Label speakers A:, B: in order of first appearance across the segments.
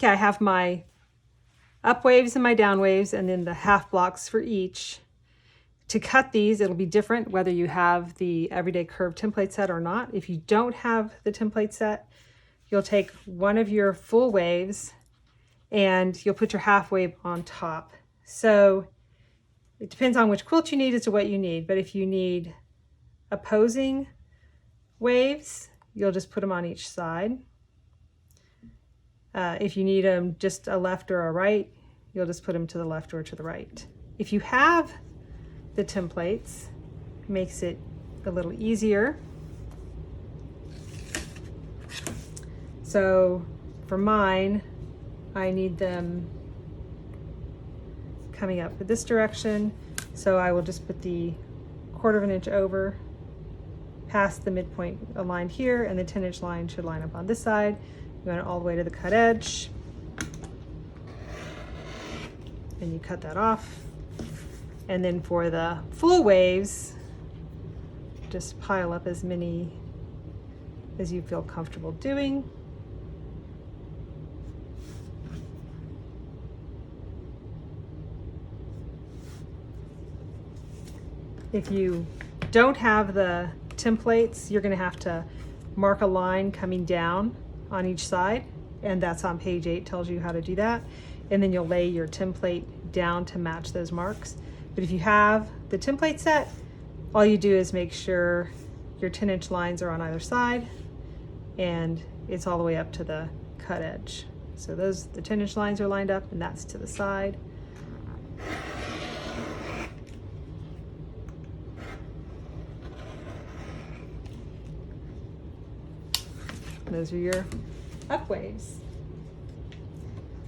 A: Okay, I have my up waves and my down waves, and then the half blocks for each. To cut these, it'll be different whether you have the Everyday Curve template set or not. If you don't have the template set, you'll take one of your full waves and you'll put your half wave on top. So it depends on which quilt you need as to what you need, but if you need opposing waves, you'll just put them on each side. If you need them just a left or a right, you'll just put them to the left or to the right. If you have the templates, it makes it a little easier. So for mine, I need them coming up in this direction. So I will just put the 1/4 of an inch over past the midpoint aligned here, and the 10-inch line should line up on this side. You want it all the way to the cut edge. And you cut that off. And then for the full waves, just pile up as many as you feel comfortable doing. If you don't have the templates, you're going to have to mark a line coming down on each side, and that's on page 8, tells you how to do that. And then you'll lay your template down to match those marks. But if you have the template set, all you do is make sure your 10-inch lines are on either side and it's all the way up to the cut edge. So the 10-inch lines are lined up, and that's to the side. Those are your up waves.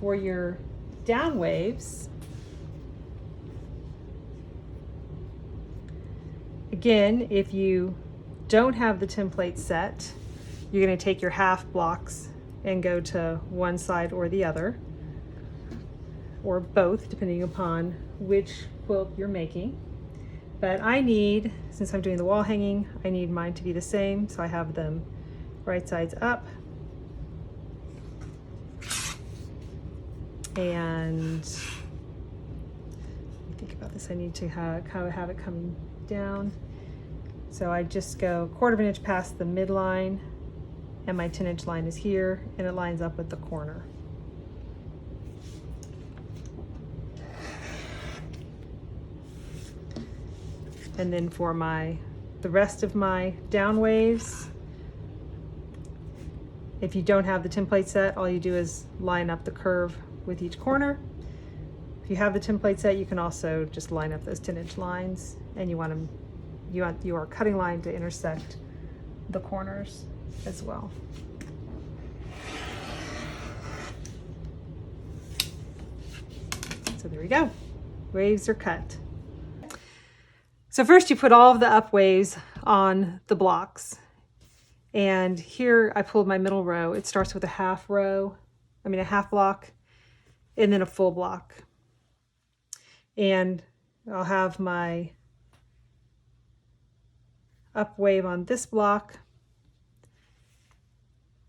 A: For your down waves, again, if you don't have the template set, you're going to take your half blocks and go to one side or the other, or both, depending upon which quilt you're making. But I need, since I'm doing the wall hanging, I need mine to be the same, so I have them right sides up. And think about this, I need to have it coming down. So I just go 1/4 of an inch past the midline, and my 10-inch line is here, and it lines up with the corner. And then for the rest of my down waves, if you don't have the template set, all you do is line up the curve with each corner. If you have the template set, you can also just line up those 10-inch lines, and you want your cutting line to intersect the corners as well. So there we go. Waves are cut. So first you put all of the up waves on the blocks. And here I pulled my middle row. It starts with a half block, and then a full block. And I'll have my up wave on this block.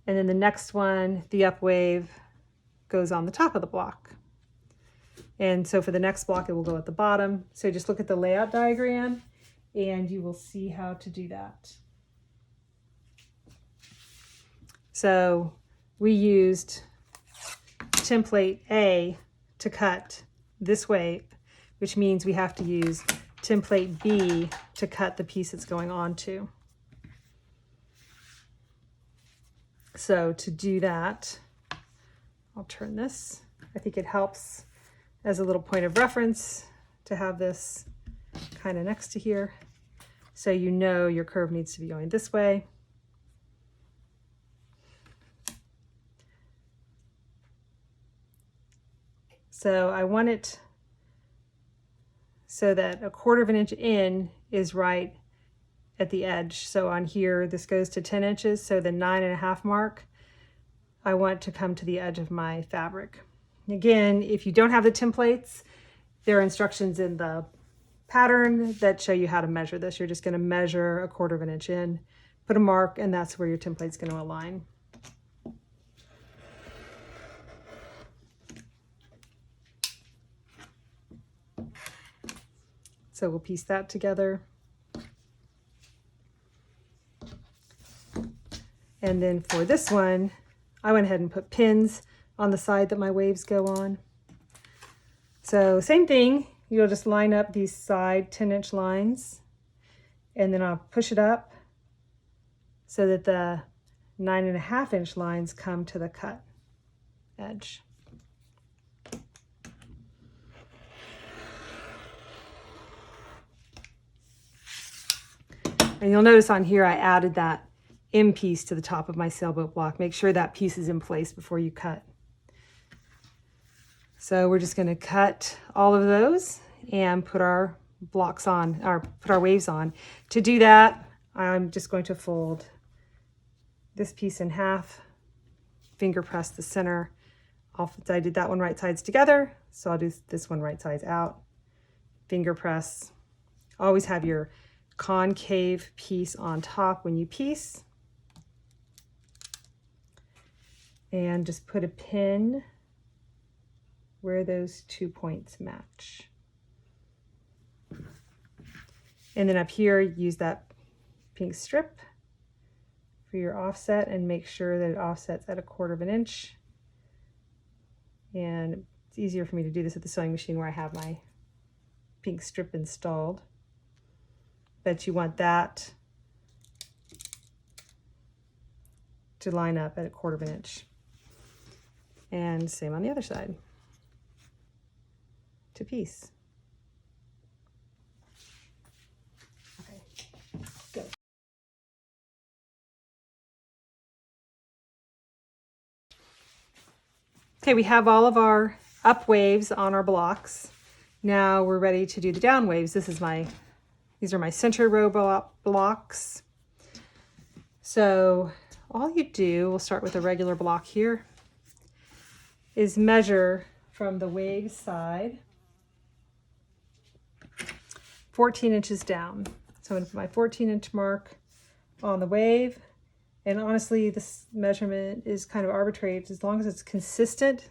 A: And then the next one, the up wave goes on the top of the block. And so for the next block, it will go at the bottom. So just look at the layout diagram and you will see how to do that. So we used template A to cut this wave, which means we have to use template B to cut the piece it's going on to. So to do that, I'll turn this. I think it helps as a little point of reference to have this kind of next to here, so you know your curve needs to be going this way. So I want it so that 1/4 of an inch in is right at the edge. So on here, this goes to 10 inches. So the 9.5 mark, I want to come to the edge of my fabric. Again, if you don't have the templates, there are instructions in the pattern that show you how to measure this. You're just going to measure 1/4 of an inch in, put a mark, and that's where your template's going to align. So we'll piece that together. And then for this one, I went ahead and put pins on the side that my waves go on. So same thing, you'll just line up these side 10-inch lines, and then I'll push it up so that the 9.5-inch lines come to the cut edge. And you'll notice on here I added that M piece to the top of my sailboat block. Make sure that piece is in place before you cut. So we're just going to cut all of those and put our blocks on, or put our waves on. To do that, I'm just going to fold this piece in half, finger press the center. I did that one right sides together, so I'll do this one right sides out. Finger press. Always have your concave piece on top when you piece. And just put a pin where those 2 points match. And then up here, use that pink strip for your offset and make sure that it offsets at 1/4 inch. And it's easier for me to do this at the sewing machine where I have my pink strip installed. But you want that to line up at 1/4 inch. And same on the other side to piece. Okay, good. Okay, we have all of our up waves on our blocks. Now we're ready to do the down waves. These are my center row blocks. So all you do, we'll start with a regular block here, is measure from the wave side 14 inches down. So I'm going to put my 14-inch mark on the wave. And honestly, this measurement is kind of arbitrary. As long as it's consistent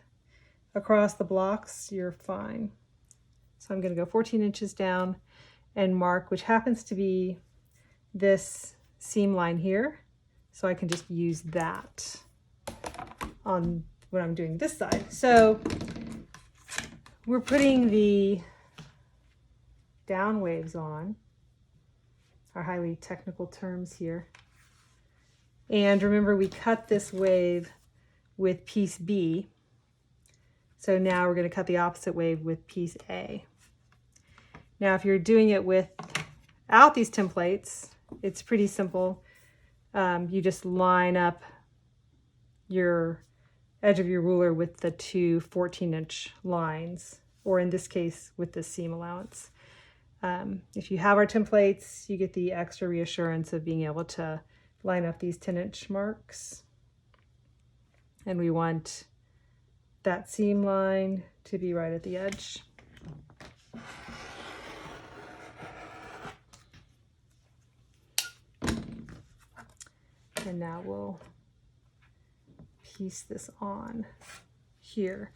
A: across the blocks, you're fine. So I'm going to go 14 inches down and mark, which happens to be this seam line here. So I can just use that on when I'm doing this side. So we're putting the down waves on, our highly technical terms here. And remember, we cut this wave with piece B. So now we're going to cut the opposite wave with piece A. Now, if you're doing it without these templates, it's pretty simple. You just line up your edge of your ruler with the two 14-inch lines, or in this case, with the seam allowance. If you have our templates, you get the extra reassurance of being able to line up these 10-inch marks. And we want that seam line to be right at the edge. And now we'll piece this on here.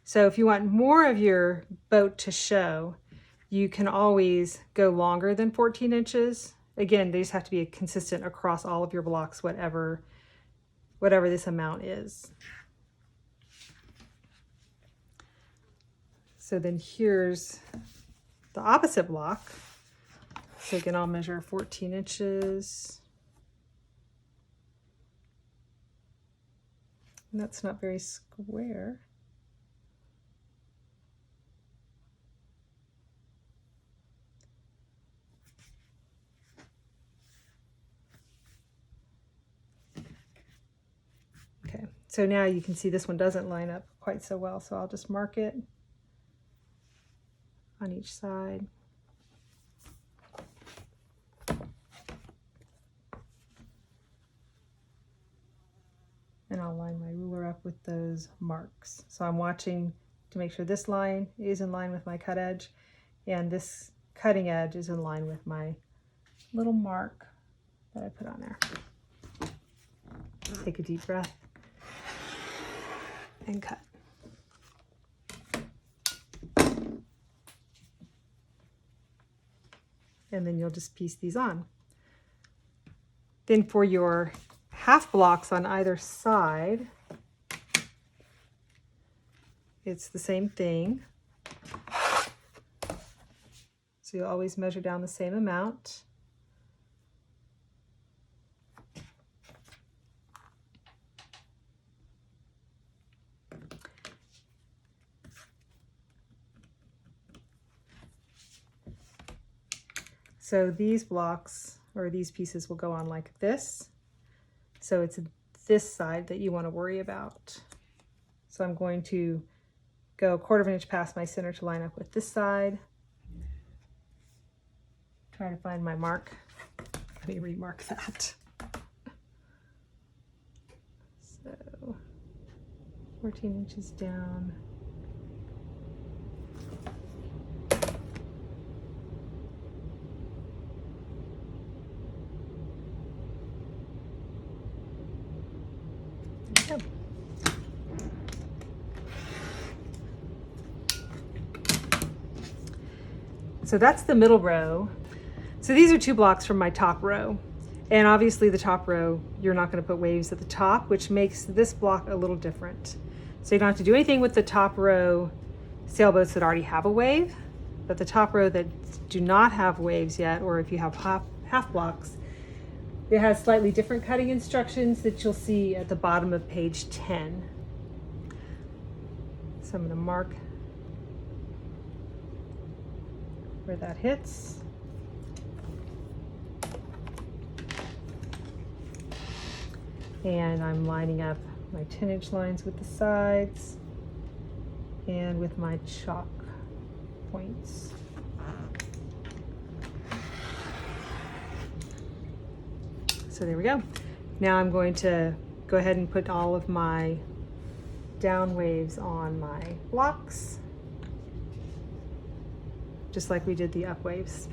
A: So if you want more of your boat to show, you can always go longer than 14 inches. Again, they just have to be consistent across all of your blocks, whatever this amount is. So then here's the opposite block. So again, I'll measure 14 inches. And that's not very square. Okay, so now you can see this one doesn't line up quite so well, so I'll just mark it on each side. And I'll line my ruler up with those marks. So I'm watching to make sure this line is in line with my cut edge, and this cutting edge is in line with my little mark that I put on there. Take a deep breath and cut. and then you'll just piece these on. Then for your half blocks on either side, it's the same thing. So you'll always measure down the same amount. So these blocks or these pieces will go on like this. So it's this side that you want to worry about. So I'm going to go 1/4 inch past my center to line up with this side. Try to find my mark. Let me remark that. So 14 inches down. There we go. So that's the middle row. So these are 2 blocks from my top row. And obviously the top row, you're not going to put waves at the top, which makes this block a little different. So you don't have to do anything with the top row sailboats that already have a wave, but the top row that do not have waves yet, or if you have half blocks, it has slightly different cutting instructions that you'll see at the bottom of page 10. So I'm going to mark where that hits. And I'm lining up my 10-inch lines with the sides and with my chalk points. So there we go. Now I'm going to go ahead and put all of my down waves on my blocks, just like we did the up waves.